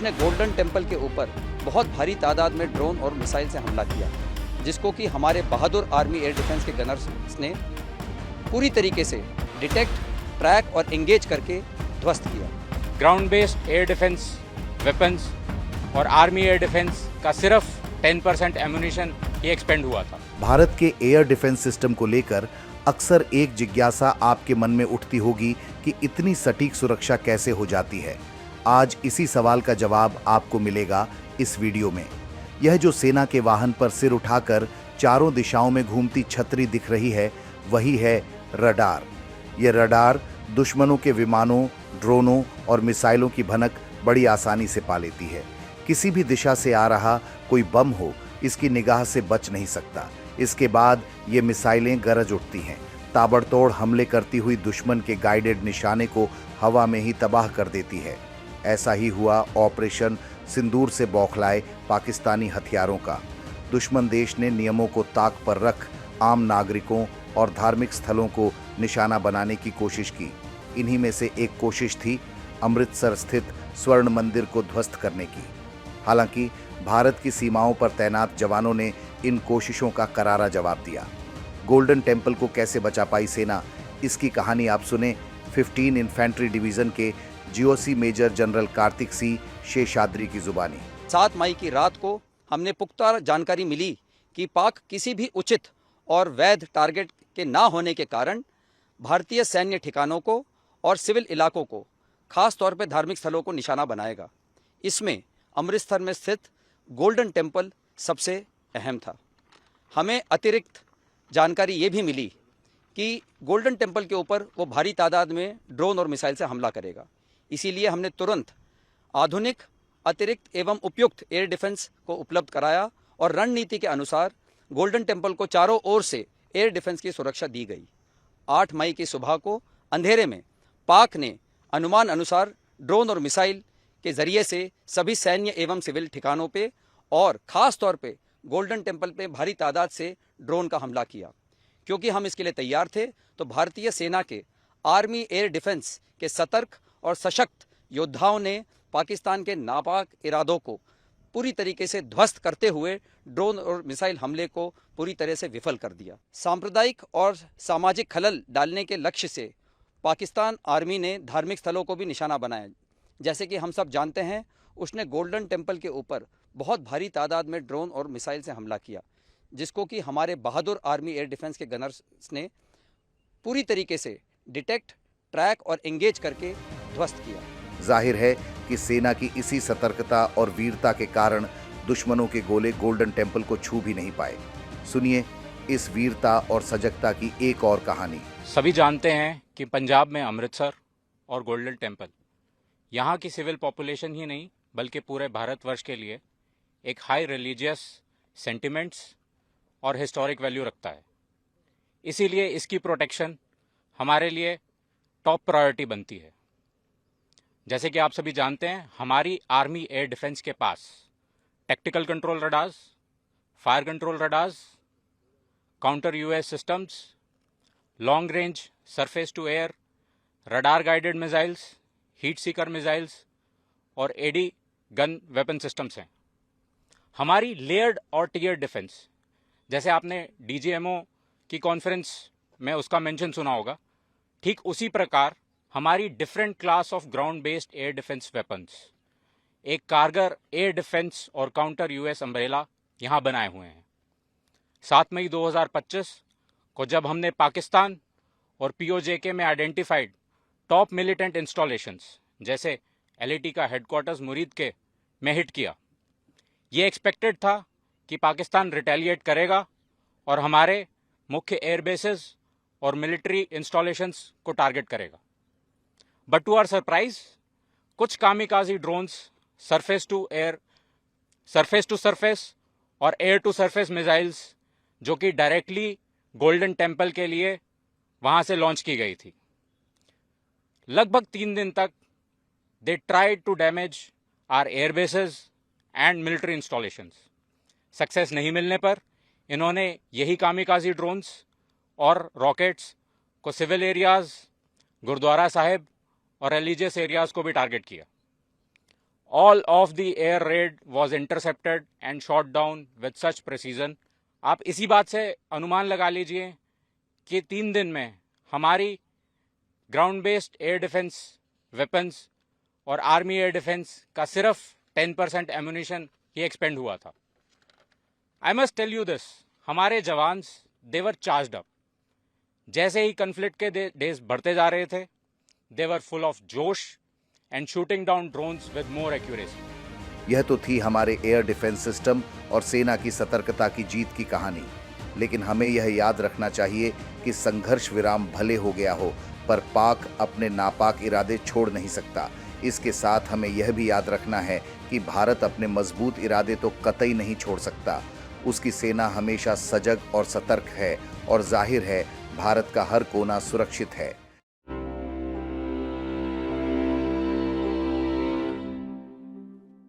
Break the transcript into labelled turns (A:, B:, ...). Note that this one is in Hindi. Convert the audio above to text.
A: उसने गोल्डन टेम्पल के ऊपर बहुत भारी तादाद में ड्रोन और मिसाइल से हमला किया, जिसको कि हमारे बहादुर आर्मी एयर डिफेंस के गनर्स ने पूरी तरीके से डिटेक्ट, ट्रैक और एंगेज करके ध्वस्त किया।
B: Ground based air defence weapons और आर्मी एयर डिफेंस का सिर्फ 10% एम्यूनिशन ही एक्सपेंड हुआ था।
C: भारत के एयर डिफेंस सिस्टम को लेकर अक्सर एक जिज्ञासा आपके मन में उठती होगी कि इतनी सटीक सुरक्षा कैसे हो जाती है। आज इसी सवाल का जवाब आपको मिलेगा इस वीडियो में। यह जो सेना के वाहन पर सिर उठाकर चारों दिशाओं में घूमती छतरी दिख रही है, वही है रडार। यह रडार दुश्मनों के विमानों, ड्रोनों और मिसाइलों की भनक बड़ी आसानी से पा लेती है। किसी भी दिशा से आ रहा कोई बम हो, इसकी निगाह से बच नहीं सकता। इसके बाद ये मिसाइलें गरज उठती हैं, ताबड़तोड़ हमले करती हुई दुश्मन के गाइडेड निशाने को हवा में ही तबाह कर देती है। ऐसा ही हुआ ऑपरेशन सिंदूर से बौखलाए पाकिस्तानी हथियारों का। दुश्मन देश ने नियमों को ताक पर रख आम नागरिकों और धार्मिक स्थलों को निशाना बनाने की कोशिश की। इन्हीं में से एक कोशिश थी अमृतसर स्थित स्वर्ण मंदिर को ध्वस्त करने की। हालांकि भारत की सीमाओं पर तैनात जवानों ने इन कोशिशों का करारा जवाब दिया। गोल्डन टेम्पल को कैसे बचा पाई सेना, इसकी कहानी आप सुने 15 इन्फेंट्री डिवीजन के जीओसी मेजर जनरल कार्तिक सी शेषाद्री की जुबानी।
A: 7 मई की रात को हमने पुख्ता जानकारी मिली कि पाक किसी भी उचित और वैध टारगेट के ना होने के कारण भारतीय सैन्य ठिकानों को और सिविल इलाकों को, खास तौर पर धार्मिक स्थलों को निशाना बनाएगा। इसमें अमृतसर में स्थित गोल्डन टेम्पल सबसे अहम था। हमें अतिरिक्त जानकारी ये भी मिली कि गोल्डन टेम्पल के ऊपर वो भारी तादाद में ड्रोन और मिसाइल से हमला करेगा। इसीलिए हमने तुरंत आधुनिक, अतिरिक्त एवं उपयुक्त एयर डिफेंस को उपलब्ध कराया और रणनीति के अनुसार गोल्डन टेम्पल को चारों ओर से एयर डिफेंस की सुरक्षा दी गई। 8 मई की सुबह को अंधेरे में पाक ने अनुमान अनुसार ड्रोन और मिसाइल के जरिए से सभी सैन्य एवं सिविल ठिकानों पे और खास तौर पे गोल्डन टेम्पल पे भारी तादाद से ड्रोन का हमला किया। क्योंकि हम इसके लिए तैयार थे, तो भारतीय सेना के आर्मी एयर डिफेंस के सतर्क और सशक्त योद्धाओं ने पाकिस्तान के नापाक इरादों को पूरी तरीके से ध्वस्त करते हुए ड्रोन और मिसाइल हमले को पूरी तरह से विफल कर दिया। सांप्रदायिक और सामाजिक खलल डालने के लक्ष्य से पाकिस्तान आर्मी ने धार्मिक स्थलों को भी निशाना बनाया। जैसे कि हम सब जानते हैं, उसने गोल्डन टेम्पल के ऊपर बहुत भारी तादाद में ड्रोन और मिसाइल से हमला किया, जिसको कि हमारे बहादुर आर्मी एयर डिफेंस के गनर्स ने पूरी तरीके से डिटेक्ट, ट्रैक और एंगेज करके ध्वस्त किया।
C: जाहिर है कि सेना की इसी सतर्कता और वीरता के कारण दुश्मनों के गोले गोल्डन टेम्पल को छू भी नहीं पाए। सुनिए इस वीरता और सजगता की एक और कहानी।
B: सभी जानते हैं कि पंजाब में अमृतसर और गोल्डन टेम्पल यहाँ की सिविल पॉपुलेशन ही नहीं बल्कि पूरे भारतवर्ष के लिए एक हाई रिलीजियस सेंटिमेंट्स और हिस्टोरिक वैल्यू रखता है। इसीलिए इसकी प्रोटेक्शन हमारे लिए टॉप प्रायोरिटी बनती है। जैसे कि आप सभी जानते हैं, हमारी आर्मी एयर डिफेंस के पास tactical control radars, fire control radars, counter US systems, long range surface to air, radar guided missiles, heat seeker missiles और एडी गन वेपन सिस्टम्स हैं। हमारी लेयर्ड और टियर डिफेंस, जैसे आपने डीजीएमओ की कॉन्फ्रेंस में उसका मेंशन सुना होगा, ठीक उसी प्रकार हमारी different class of ground based air defence weapons, एक कारगर एयर डिफेंस और काउंटर यूएस अम्ब्रेला यहाँ बनाए हुए हैं। 7 मई 2025 को जब हमने पाकिस्तान और पीओजेके में आइडेंटिफाइड टॉप मिलिटेंट इंस्टॉलेशंस जैसे एलएटी का हेडक्वार्टर्स मुरीद के में हिट किया, ये एक्सपेक्टेड था कि पाकिस्तान रिटेलिएट करेगा और हमारे मुख्य एयरबेसेस और मिलिट्री इंस्टॉलेशंस को टारगेट करेगा। बट टू आवर सरप्राइज, कुछ kamikaze drones surface to air, surface to surface और एयर टू सरफेस मिसाइल्स जो कि डायरेक्टली गोल्डन टेम्पल के लिए वहां से लॉन्च की गई थी, लगभग 3 दिन तक they tried to damage our airbases and military installations. Success नहीं मिलने पर इन्होंने यही कामिकाजी ड्रोन्स और रॉकेट्स को सिविल एरियाज, गुरुद्वारा साहिब और रिलीजियस एरियाज को भी टारगेट किया। All of the air raid was intercepted and shot down with such precision. आप इसी बात से अनुमान लगा लीजिए कि 3 दिन में हमारी ground based air defence weapons और आर्मी एयर डिफेंस का सिर्फ 10% एम्यूनिशन ही एक्सपेंड हुआ था. I must tell you this, हमारे जवान्स देवर चार्ज्ड अप. जैसे ही कन्फ्लिक्ट के डेज बढ़ते जा रहे थे, they were full of josh and shooting down drones with more accuracy.
C: यह तो थी हमारे एयर डिफेंस सिस्टम और सेना की सतर्कता की जीत की कहानी. लेकिन हमें यह याद रखना चाहिए कि संघर्ष विराम भले हो गया हो, पर पाक अपने नापाक इरादे छोड़ नहीं सकता. इसके साथ हमें यह भी याद रखना है कि भारत अपने मजबूत इरादे तो कतई नहीं छोड़ सकता. उसकी सेना हमेशा सजग और सतर्क है और जाहिर है भारत का हर कोना सुरक्षित है.